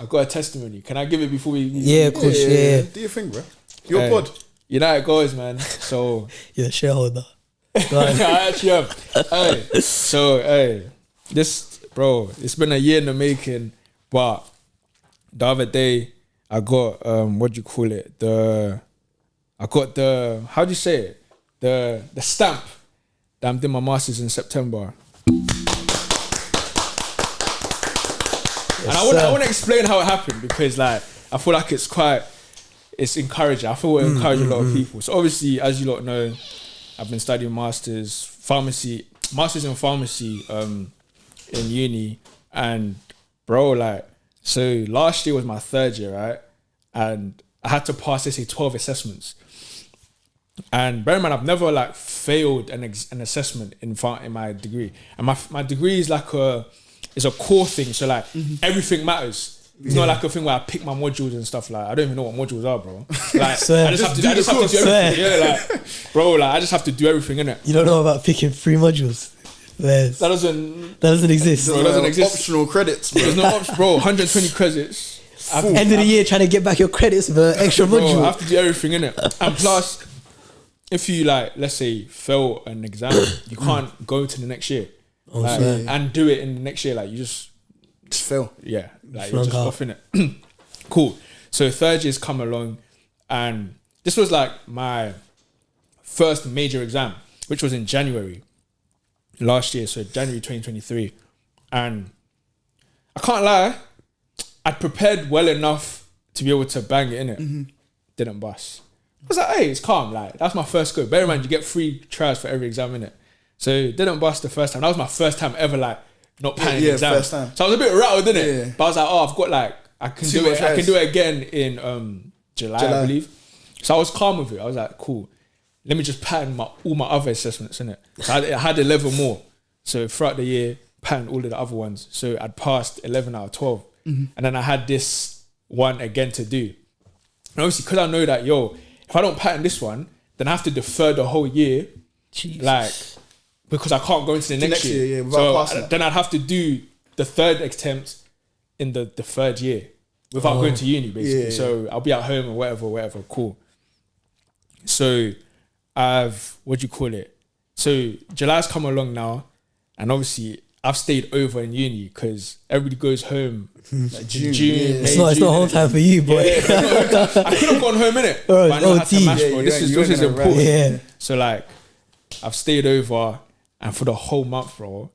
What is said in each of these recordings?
I got a testimony. Can I give it before we? Yeah, of course. Yeah. Do your thing, bro. Your pod. You know how it goes, man. So You're a shareholder. I actually am. This, bro, it's been a year in the making, but the other day I got what do you call it? I got the, how do you say it? The stamp that I'm doing my masters in September. And I want to explain how it happened, because like I feel like it's encouraging. I feel it encourages a lot of people. So obviously, as you lot know, I've been studying masters in pharmacy in uni, and bro, like, so last year was my third year, right? And I had to pass, let's say, 12 assessments. And bear in mind, I've never like failed an assessment in my degree. And my degree is like it's a core thing, so like everything matters. It's not like a thing where I pick my modules and stuff. Like I don't even know what modules are, bro. Like I just have to do everything. Yeah, like bro, like I just have to do everything, innit? You don't know about picking 3 modules. That doesn't exist. Bro, it doesn't exist. Optional credits, bro. There's no option, bro. 120 credits. End of the year, trying to get back your credits for an extra module. I have to do everything, innit? And plus, if you like, let's say, fail an exam, you can't go to the next year and do it in the next year. Like you just fail. Yeah, like you're just off, innit? Cool. So third year's come along, and this was like my first major exam, which was in January last year, so January 2023. And I can't lie, I'd prepared well enough to be able to bang it, innit? Didn't bust. I was like, hey, it's calm. Like, that's my first go. Bear in mind, you get 3 tries for every exam, innit? So didn't bust the first time. That was my first time ever, like, not passing the exam. First time. So I was a bit rattled, innit? Yeah. But I was like, oh, I've got like, I can do it again in July, I believe. So I was calm with it. I was like, cool. Let me just pattern all my other assessments, innit? So I had 11 more. So throughout the year, pattern all of the other ones. So I'd passed 11 out of 12. And then I had this one again to do. And obviously, because I know that, if I don't pattern this one, then I have to defer the whole year. Jesus. Like, because I can't go into the next year. So then I'd have to do the third attempt in the third year without going to uni, basically. Yeah. So I'll be at home or whatever. Cool. So So July's come along now, and obviously I've stayed over in uni because everybody goes home like June. Yeah. It's not home time for you, boy. I could have gone home, innit? But I know I had to mash, bro. This is important. Yeah. So like, I've stayed over, and for the whole month, bro,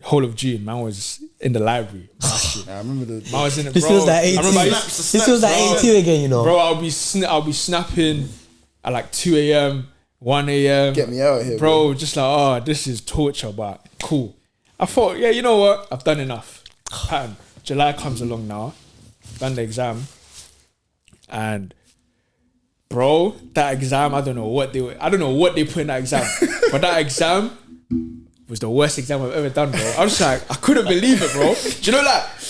whole of June, man was in the library. I remember the. Man was in it, This bro. feels like 18. This feels like 18 again, you know. Bro, I'll be snapping at like 2 a.m., 1 a.m. Get me out of here, bro. Just like, this is torture, but cool. I thought, yeah, you know what? I've done enough. Pattern. July comes along now. Done the exam. And bro, that exam, I don't know what they put in that exam. But that exam was the worst exam I've ever done, bro. I was just like, I couldn't believe it, bro. Do you know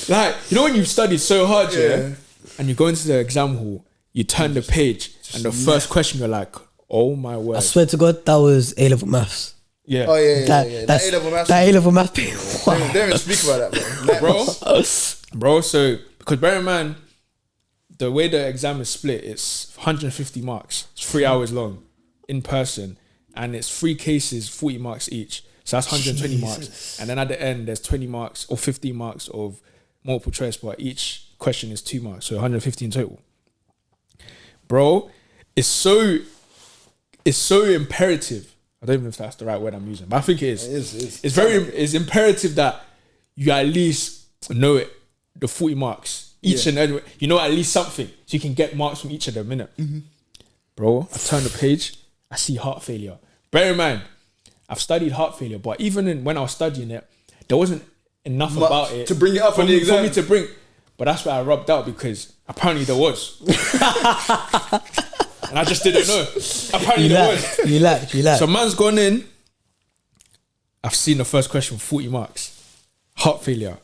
like you know when you've studied so hard, yeah, and you go into the exam hall, you turn the page, and the first question you're like, oh my word. I swear to God, that was A-level maths. Yeah. Oh yeah. That A-level maths. That A-level maths. Wow. Don't even speak about that, bro. So because bear in mind, the way the exam is split, it's 150 marks. It's 3 hours long, in person, and it's 3 cases, 40 marks each. So that's 120 marks. And then at the end, there's 20 marks or 15 marks of multiple choice, but each question is 2 marks, so 150 in total. Bro, it's so imperative. I don't even know if that's the right word I'm using, but I think it is. It is. It's imperative that you at least know it, the 40 marks each and every. You know at least something, so you can get marks from each of them, innit? Bro, I turn the page, I see heart failure. Bear in mind, I've studied heart failure, but even when I was studying it, there wasn't enough about it to bring it up for on the exam. For me to bring. But that's where I rubbed out, because apparently there was. And I just didn't know. Apparently there was. You lack. So man's gone in. I've seen the first question, 40 marks. Heart failure.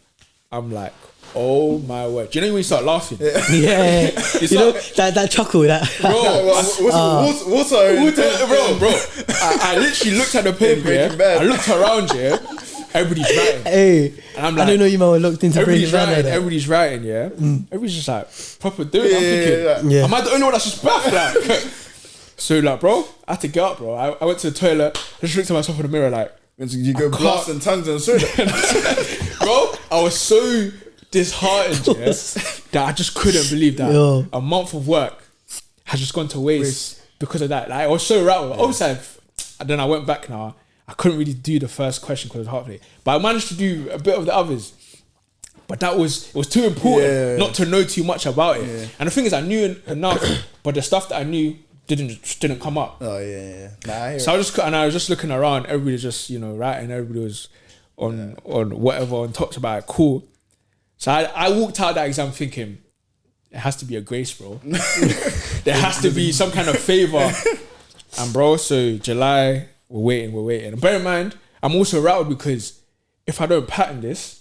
I'm like, oh my word. Do you know when you start laughing? Yeah. You know, that chuckle, that. Bro, bro. I literally looked at the paper, yeah. I looked around, yeah. everybody's writing. Hey, And I'm like, I don't know you man were looked into everybody's breaking writing, down. everybody's writing, yeah. Everybody's just like proper doing it. I'm thinking, Yeah. am I the only one that's just back? Like, so like, bro, I had to get up, bro. I went to the toilet, just looked at myself in the mirror, like, You go blasting tongues and soda. bro, I was so disheartened, yeah, that I just couldn't believe that a month of work has just gone to waste because of that. Like, I was so rattled. Obviously, and then I went back now. I couldn't really do the first question because it was hard play, but I managed to do a bit of the others. But it was too important not to know too much about it. Yeah. And the thing is, I knew enough, but the stuff that I knew didn't come up. Oh yeah. Nah, so I was just looking around. Everybody was just writing. Everybody was on whatever on talks about it. Cool. So I walked out that exam thinking it has to be a grace, bro. There has to be some kind of favor. And bro, so July, we're waiting. And bear in mind, I'm also rattled because if I don't pattern this,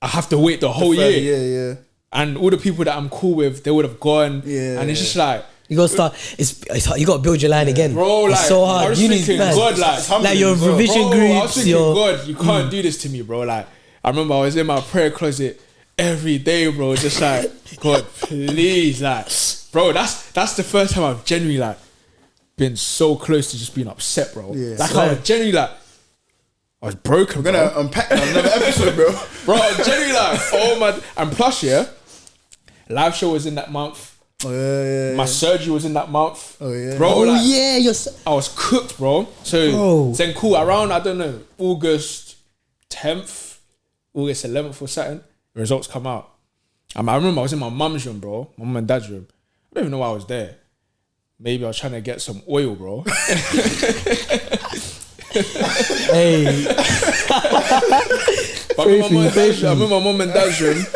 I have to wait the whole year. Yeah. And all the people that I'm cool with, they would have gone. Yeah. And it's just like, you gotta start. It's hard. You gotta build your line again, bro. Like, it's so hard. I was thinking, God, like your revision groups. I was thinking, God, you can't do this to me, bro. Like, I remember I was in my prayer closet every day, bro. Just like, God, please, like, bro. That's the first time I've genuinely like been so close to just being upset, bro. Yeah. Like, I was genuinely like, I was broken. We're gonna unpack another episode, bro. Bro, I was genuinely like, oh my, and plus, live show was in that month. Oh yeah. My surgery was in that month. Oh yeah. Bro, Oh like, yeah, I was cooked, bro. So then cool, around, I don't know, August 10th, August 11th or something, the results come out. I remember I was in my mum's room, bro, my mum and dad's room. I don't even know why I was there. Maybe I was trying to get some oil, bro. Hey. But I'm in my mum and dad's room.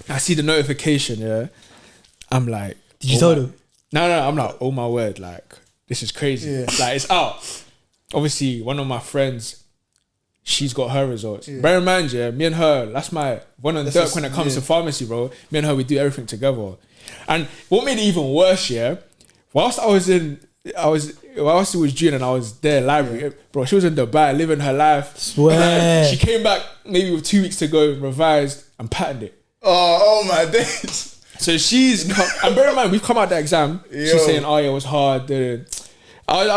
I see the notification, I'm like, did you tell them? No, I'm like, oh my word, like, this is crazy. Yeah. Like, it's out. Obviously, one of my friends, she's got her results. Yeah. Bear in mind, me and her, that's my one on Dirk when it comes to pharmacy, bro. Me and her, we do everything together. And what made it even worse, whilst it was June and I was there library, bro, she was in Dubai living her life. Swear. She came back maybe with 2 weeks to go, revised and patterned it. Oh my days. So and bear in mind, we've come out the exam. She's saying, "Oh yeah, it was hard." I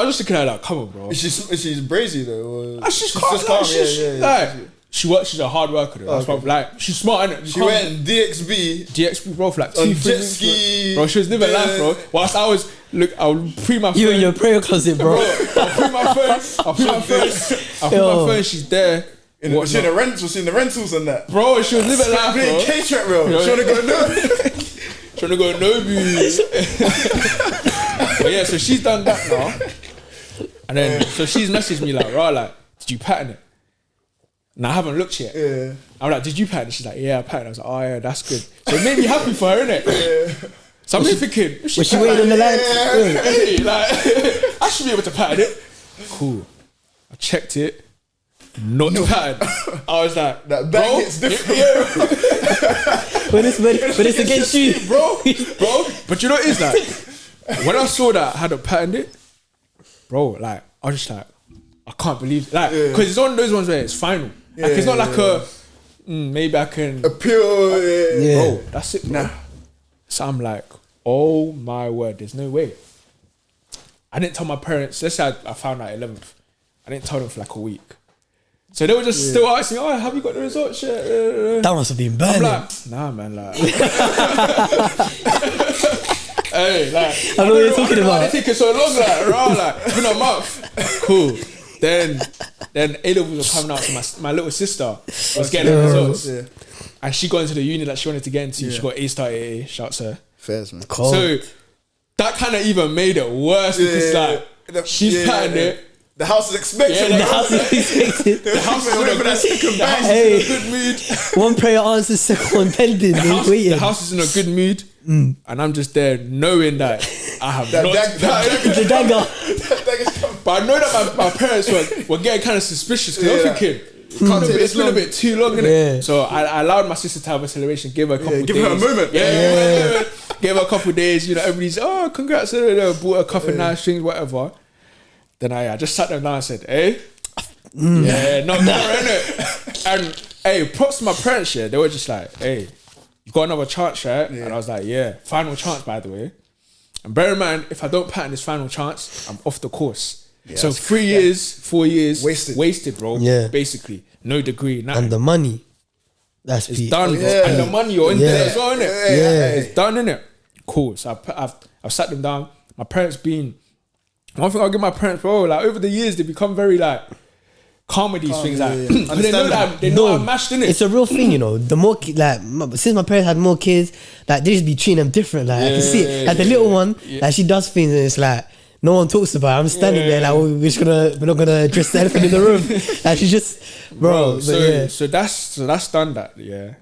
was just looking at her like, "Come on, bro." She's brazy though. She's calm. She's a hard worker though. That's why, like, she's smart, innit? She went DXB, bro, for like 2-3 jet weeks, ski. bro. She was living life, bro. Whilst I was pre my phone. You in your prayer closet, bro. I'll pre my phone. She's there. Was she in the rentals and that? Bro, she was living life, bro. K-track, bro. She wanna go Nobu. But yeah, so she's done that now. And then, so she's messaged me like, "Rah, like, did you pattern it?" And I haven't looked yet. Yeah. I'm like, "Did you pattern it?" She's like, "Yeah, I patterned." I was like, "Oh yeah, that's good." So it made me happy for her, innit? Yeah. So I'm thinking, was she waiting on the line? Hey, like, I should be able to pattern it. Cool. I checked it. Not patterned. I was like, that bang hits different. But it's against you, bro. But you know what it is, like, when I saw that I hadn't patterned it, bro, like, I was just like, I can't believe, like, because it's one of those ones where it's final. Like, it's not like maybe I can appeal. Bro, that's it, bro. So I'm like, oh my word, there's no way. I didn't tell my parents. Let's say I found out 11th. I didn't tell them for like a week. So they were just still asking, "Oh, have you got the results yet?" That must have been bad. I'm like, nah, man, like. Hey, like, I know what you're talking about. It's taking so long, like, it's been a month. Cool. Then A-levels were coming out, so my little sister was getting her results. Yeah. And she got into the uni that she wanted to get into. She got A-star AA, shouts her. Fairs, man. Cold. So that kind of even made it worse because like, she's patterned it. The house is expecting. The house is expected. The house is in a good mood. One prayer answers, second one pending. The house is in a good mood, and I'm just there knowing that I have the dagger. But I know that my parents were getting kind of suspicious because I was thinking, it's been a bit too long, innit? So I allowed my sister to have a celebration, gave her a couple of days. Give her a moment. Gave her a couple of days, everybody's, oh, congrats, bought her a couple of nice things, whatever. Then I just sat them down and said, "Hey, not innit?" And hey, props to my parents, yeah. They were just like, hey, you got another chance, right? Yeah. And I was like, yeah, final chance, by the way. And bear in mind, if I don't pattern this final chance, I'm off the course. Yeah, so 3 years, 4 years, wasted, bro. Yeah. Basically, no degree, nothing. And the money, that's it's done, bro. And the money you're in there as well, innit? Yeah. It's done, innit? Cool. So I've sat them down. My parents been, one thing I'll give my parents, bro, like over the years, they become very like, calm with these things, like, they know I'm mashed in it. It's a real thing, you know. The more since my parents had more kids, like they just be treating them different. Like I can see it. Like the little one, like she does things and it's like no one talks about it. I'm standing there like we're not gonna address the elephant in the room. Like she's just bro. So that's done that, yeah.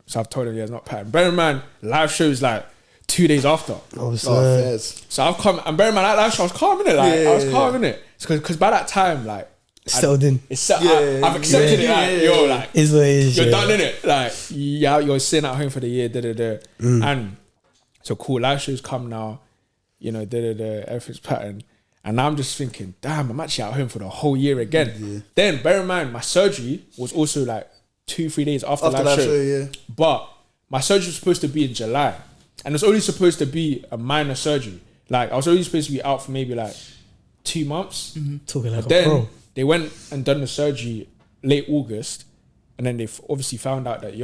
So I've told her it's not pattern. Bear in mind, live shows like 2 days after. So I've come and bear in mind that live show I was calm in it. Like I was calm in it. Because by that time, like settled in. I've accepted it. Like, yo, like is what it is, you're done in it. Like you're sitting at home for the year. And so cool. Live shows come now. You know, everything's pattern. And now I'm just thinking, damn, I'm actually at home for the whole year again. Yeah. Then bear in mind, my surgery was also like 2-3 days after live show. Yeah. But my surgery was supposed to be in July, and it was only supposed to be a minor surgery. Like I was only supposed to be out for maybe like 2 months. Talking like but then they went and done the surgery late August, and then they obviously found out that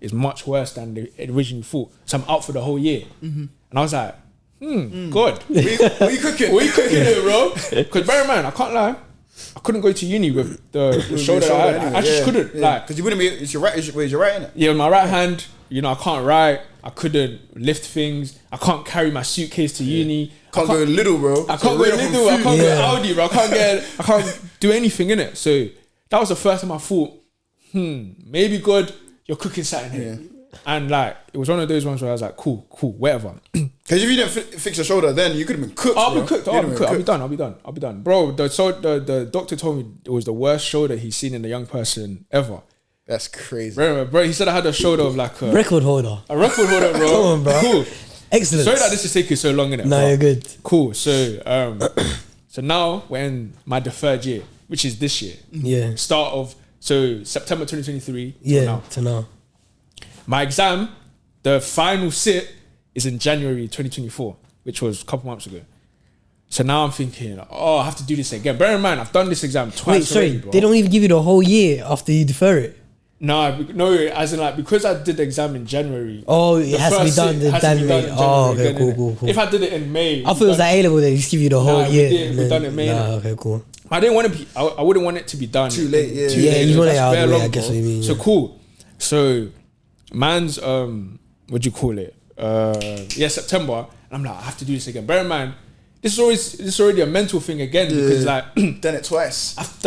it's much worse than they originally thought. So I'm out for the whole year, and I was like, good. What are you cooking? What are you cooking here, bro? Because bear in mind, I can't lie, I couldn't go to uni with the shoulder I had. Anyway, I just couldn't, like, because you wouldn't be. It's your right. Is your right in it? Yeah, with my right hand. You know, I can't write. I couldn't lift things. I can't carry my suitcase to uni. Can't go little, bro. I can't go little. I can't go Audi, bro. I can't do anything in it. So that was the first time I thought, maybe God, you're cooking something here. Yeah. And like, it was one of those ones where I was like, cool, whatever. Because if you didn't fix your shoulder, then you could have been cooked. I'll be cooked. I'll be done. Bro, the doctor told me it was the worst shoulder he's seen in a young person ever. That's crazy. Bro, he said I had a shoulder of like a record holder. A record holder, bro. Come on, bro. Cool. Excellent. Sorry that this is taking so long, innit? No, you're good. Cool. So so now we're in my deferred year, which is this year. Yeah. Start of September 2023. Yeah. To now. My exam, the final sit, is in January 2024, which was a couple months ago. So now I'm thinking, I have to do this again. Bear in mind, I've done this exam twice. Wait, sorry, already, bro. They don't even give you the whole year after you defer it? No, as in like, because I did the exam in January. Oh, it has to be done in January. Oh, okay, cool. If I did it in May. I thought it was like A-level, they just give you the whole year. We done it in May. Okay, cool. I didn't want to be, I wouldn't want it to be done. Too late, yeah. Too late. You want it out of the way, I guess what you mean. So cool. So, man's, what do you call it? September. And I'm like, I have to do this again. Bear in mind, this is already a mental thing again, because like done it twice. I've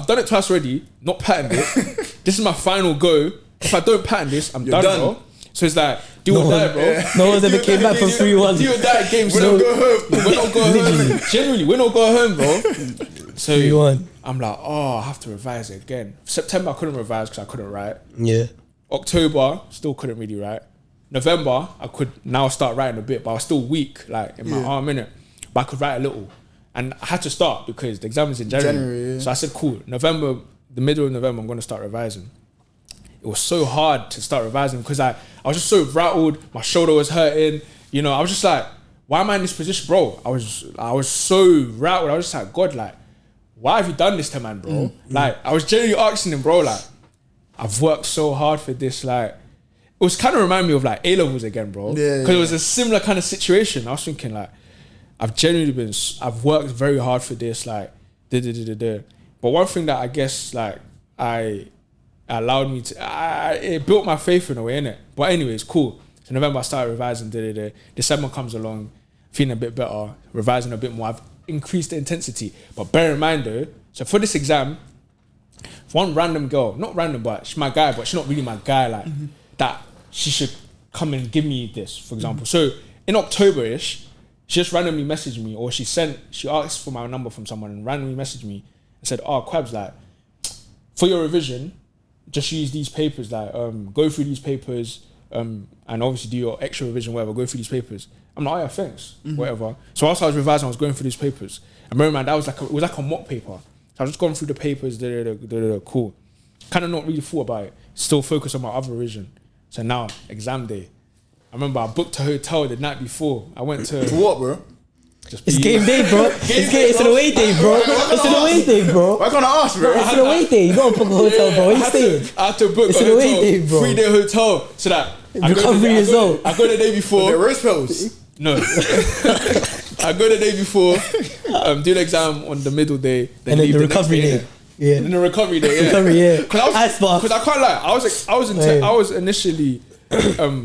done it twice already, not patterned it. This is my final go. If I don't pattern this, I'm done, bro. So it's like, do or die, bro. Yeah. No one's ever came back from 3-1. Do or die games. We don't go home. We're not going home. Generally, we're not going home, bro. So 3-1. I'm like, I have to revise it again. September, I couldn't revise because I couldn't write. Yeah. October, still couldn't really write. November, I could now start writing a bit, but I was still weak, like in my arm, innit? But I could write a little. And I had to start because the exam is in January. So I said, cool, November, the middle of November, I'm going to start revising. It was so hard to start revising because I was just so rattled. My shoulder was hurting. You know, I was just like, why am I in this position, bro? I was so rattled. I was just like, God, like, why have you done this to man, bro? Like, I was genuinely asking him, bro, like, I've worked so hard for this, like, it was kind of remind me of like A-levels again, bro. Because it was a similar kind of situation. I was thinking like, I've worked very hard for this, like, But one thing that I guess like allowed me to, it built my faith in a way, innit? But anyways, cool. So November I started revising, December comes along, feeling a bit better, revising a bit more. I've increased the intensity. But bear in mind though, so for this exam, one random girl, not random, but she's my guy, but she's not really my guy, like, that she should come and give me this, for example. So in October-ish, she just randomly messaged me, or she asked for my number from someone and randomly messaged me and said, Kwabz, like, for your revision, just use these papers, like, go through these papers, and obviously do your extra revision, whatever, go through these papers. I'm like, yeah, thanks, whatever. So whilst I was revising, I was going through these papers. I remember, man, it was like a mock paper. So I was just going through the papers, cool. kind of not really thought about it. Still focused on my other revision. So now, exam day. I remember I booked a hotel the night before. I went to... For what, bro? It's game day, bro. It's an away day, bro. It's an away day, bro. Why can't I ask, bro? It's an away day. You gotta book a hotel, bro. Where you staying? I had to book It's a an away hotel, day, bro. 3-day hotel, so that Recovery as well. I go the day before. The rose pills. No, I go the day before, do the exam on the middle day, And then leave the next recovery day. Yeah. And then the recovery day, yeah. Recovery, yeah. Because I can't lie, Hey. I was initially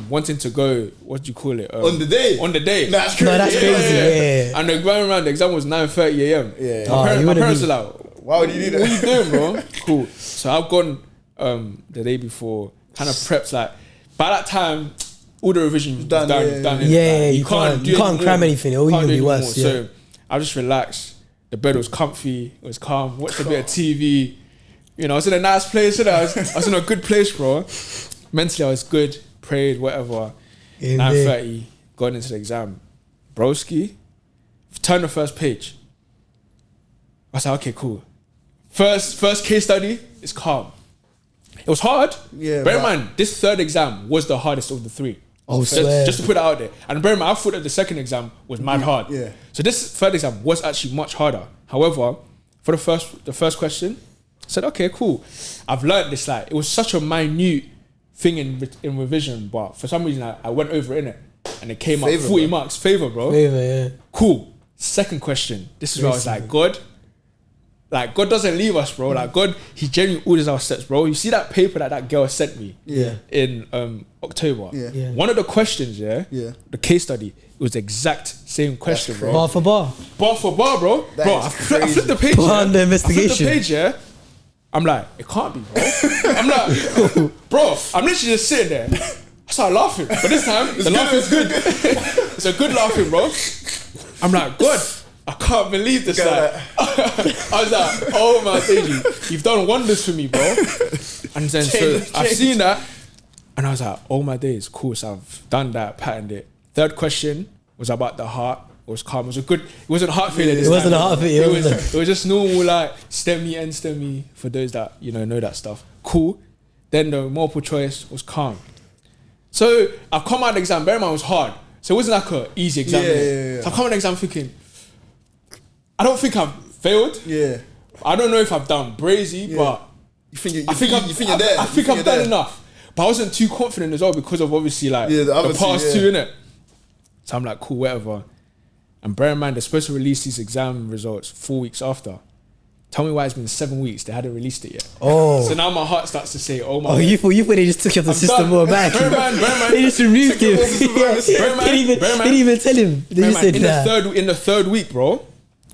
wanting to go. What do you call it? On the day? On the day. Nah, that's crazy. No, that's crazy. Yeah. And the exam was 9:30 a.m. Yeah. My parents were like, Why would you do that? "What are you doing, bro?" Cool. So I've gone the day before, kind of prepped. Like by that time, all the revision was done. Yeah, Like, you can't cram anything. It'll even be worse. Yeah. So I just relaxed. The bed was comfy. It was calm. Watched a bit of TV. You know, I was in a nice place. I was in a good place, bro. Mentally, I was good. Prayed, whatever. 9:30, going into the exam. Broski, turn the first page. I was like, okay, cool. First case study is calm. It was hard. Yeah, Bear in mind, this third exam was the hardest of the three. Oh, swear. Just to put it out there. And bear in mind, I thought that the second exam was mad hard. Yeah. So this third exam was actually much harder. However, for the first question, I said, okay, cool. I've learned this. Like, it was such a minute thing in revision, but for some reason I went over in it, and it came Favor, up 40 bro. marks. Favor, bro. Favor, yeah. Cool. Second question. This is where I was like, God doesn't leave us, bro. Like God, He genuinely orders our steps, bro. You see that paper that girl sent me in October? Yeah. One of the questions, the case study, it was the exact same question, bro. Bar for bar. Bar for bar, bro. That Bro, is I flipped the crazy. page. Bar under I flipped investigation. the page, yeah. I'm like, it can't be, bro. I'm like, bro, I'm literally just sitting there. I started laughing, but this time the laugh is good. It's a good laughing, bro. I'm like, God, I can't believe this. Like, I was like, oh my days, you've done wonders for me, bro. And then so I've seen that, and I was like, oh my days, cool. So I've done that, patterned it. Third question was about the heart. It was calm. It was a good. It wasn't heart failure. This It wasn't time. a heart failure, It was just normal, like STEMI and STEMI for those that know that stuff. Cool. Then the multiple choice was calm. So I've come out of the exam. Bear in mind, it was hard. So it wasn't like an easy exam. Yeah. So I've come out of the exam thinking, I don't think I've failed. Yeah. I don't know if I've done brazy, but You think I think you're there. I think I've done enough. But I wasn't too confident as well because of obviously like Yeah, the other the past two, two, innit? So I'm like, cool, whatever. And bear in mind, they're supposed to release these exam results 4 weeks after. Tell me why it's been 7 weeks. They hadn't released it yet. Oh. So now my heart starts to say, oh my. Oh, you thought they just took you off the I'm system done. more back. Bear in mind. They just removed him. Bear in mind, They didn't even tell him. They Bear in just mind, said that. in the third week, bro.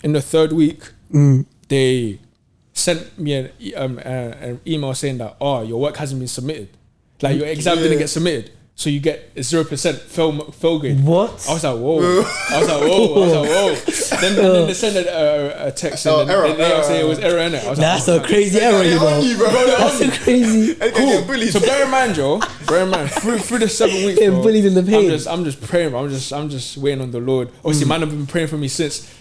In the third week, they sent me an email saying that, oh, your work hasn't been submitted. Like your exam didn't get submitted. So you get a 0% fail grade. What? I was like, whoa. Then they sent a text and error, they say it was error in it. I was That's like, a crazy error, you know. That's a crazy. cool. So bear in mind, Joe. Through the 7 weeks, Getting bro, bullied in the pain. I'm just praying, bro. I'm just waiting on the Lord. Obviously, man, have been praying for me since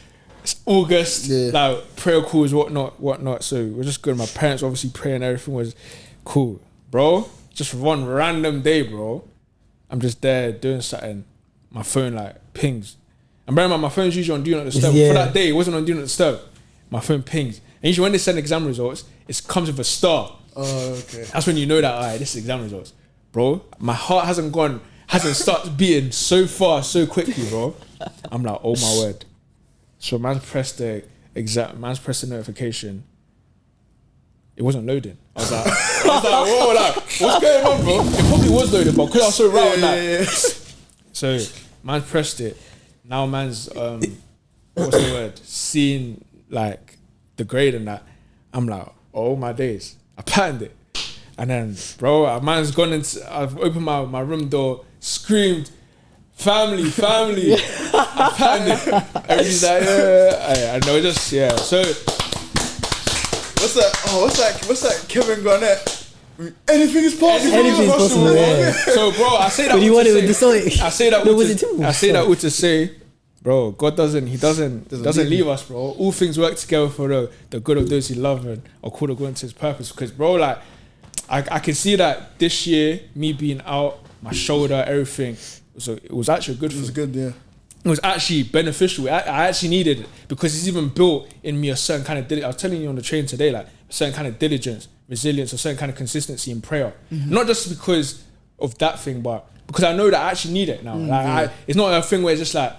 August. Yeah. Like prayer calls, whatnot. So we're just good. My parents obviously praying. Everything was cool, bro. Just one random day, bro. I'm just there doing something. My phone like pings. And bear in mind, my phone's usually on Do Not Disturb. Yeah. For that day, it wasn't on Do Not Disturb. My phone pings. And usually when they send exam results, it comes with a star. Oh, okay. That's when you know that, alright, this is exam results. Bro, my heart hasn't started beating so far, so quickly, bro. I'm like, oh my word. So man's pressed the notification. It wasn't loading. I was like, whoa, like, what's going on, bro? It probably was loading, but because I was so right on that. So, man pressed it. Now man's, what's the word? Seeing, like, the grade and that. I'm like, oh my days. I patterned it. And then, bro, man's gone into, I've opened my room door, screamed, family. I patterned it. Everybody's like, I know, just, yeah. So, What's that? Kevin Garnett. Anything is possible. Anything's possible, yeah. So, bro, I say that. But he all to wanted say- to decide. I say that. No, all was to- it Timberwolves? I say that all to say, bro, God doesn't leave us, bro. All things work together for the good of those He love and are called according to His purpose. Because, bro, like, I can see that this year, me being out, my shoulder, everything, so it was actually a good thing. It was good, yeah. It was actually beneficial. I actually needed it because it's even built in me a certain kind of, I was telling you on the train today, like a certain kind of diligence, resilience, a certain kind of consistency in prayer. Not just because of that thing, but because I know that I actually need it now. It's not a thing where it's just like,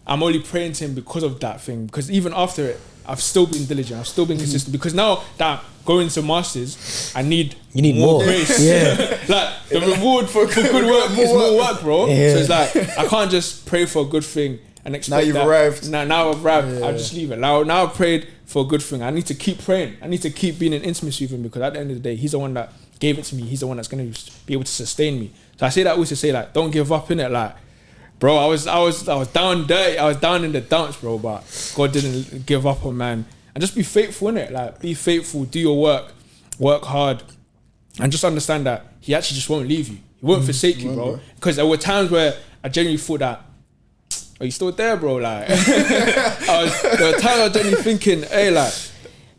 I'm only praying to him because of that thing. Because even after it, I've still been diligent. I've still been consistent. Because now that I'm going to masters, I need more grace. Yeah. Like the reward for good work is more work, bro. Yeah. So it's like I can't just pray for a good thing and expect Now you've that. arrived. Now I've arrived. Yeah. I just leave it. Now I've prayed for a good thing. I need to keep praying. I need to keep being in intimacy with him because at the end of the day, he's the one that gave it to me. He's the one that's going to be able to sustain me. So I say that always to say like, don't give up in it. Like, bro, I was down dirty. I was down in the dumps, bro. But God didn't give up on man. And just be faithful in it. Like, be faithful. Do your work hard, and just understand that He actually just won't leave you. He won't forsake you, bro. Because there were times where I genuinely thought that, are you still there, bro? Like, there were times I was genuinely thinking, hey, like,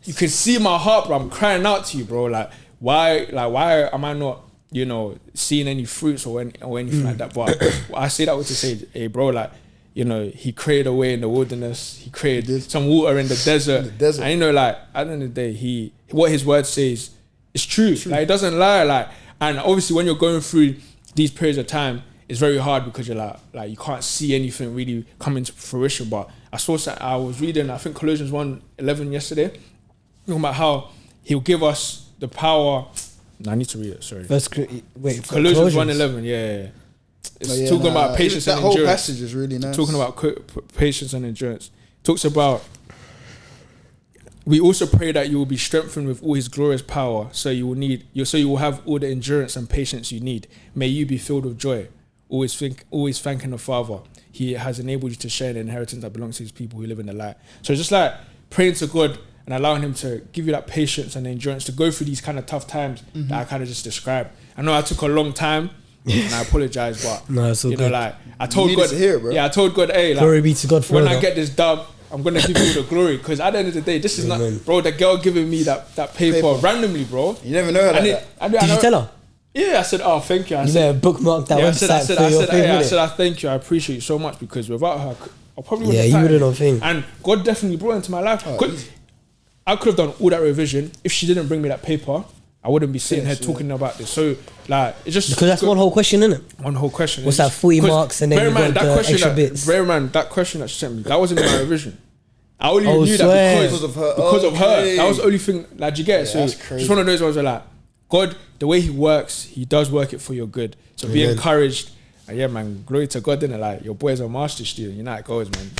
you can see my heart, bro. I'm crying out to you, bro. Like, why am I not, seeing any fruits or anything like that? But I say that to say, hey, bro, like, He created a way in the wilderness. He created some water in the desert. And like, at the end of the day, what His word says is true. Like, it doesn't lie. Like, and obviously when you're going through these periods of time, it's very hard because you're like you can't see anything really come into fruition. But I was reading, I think Colossians 1:11 yesterday, talking about how He'll give us the power. No, I need to read it. Sorry. Colossians 1:11. Yeah. It's talking about patience and endurance. That whole passage is really nice. Talking about patience and endurance. Talks about, we also pray that you will be strengthened with all His glorious power, so you will have all the endurance and patience you need. May you be filled with joy, always thanking the Father. He has enabled you to share the inheritance that belongs to His people who live in the light. So just like praying to God and allowing Him to give you that patience and endurance to go through these kind of tough times that I kind of just described. I know I took a long time. And I apologize, but no, it's all good. like I told God, I told God, hey, like, glory be to God forever. When I get this dub, I'm gonna give you all the glory, because at the end of the day, this is not, bro. The girl giving me that paper randomly, bro. You never know her like that. Did you tell her? Yeah, I said, oh, thank you. I said, bookmark that website. I said, thank you. I appreciate you so much, because without her, I probably wouldn't have. Yeah, you wouldn't have thing. And God definitely brought into my life. I could have done all that revision if she didn't bring me that paper. I wouldn't be sitting here talking about this. So, like, it's just because that's one whole question, isn't it? One whole question. What's that? 40 marks, and then you got the extra bits. Bear in mind, that question that she sent me, that wasn't in my revision. I only knew that because of her. Because of her. That was the only thing. Like, do you get it? So, just one of those ones where, like, God, the way He works, He does work it for your good. So be encouraged. And yeah, man, glory to God, innit? Like, your boy's a master's student. You're not goals, man.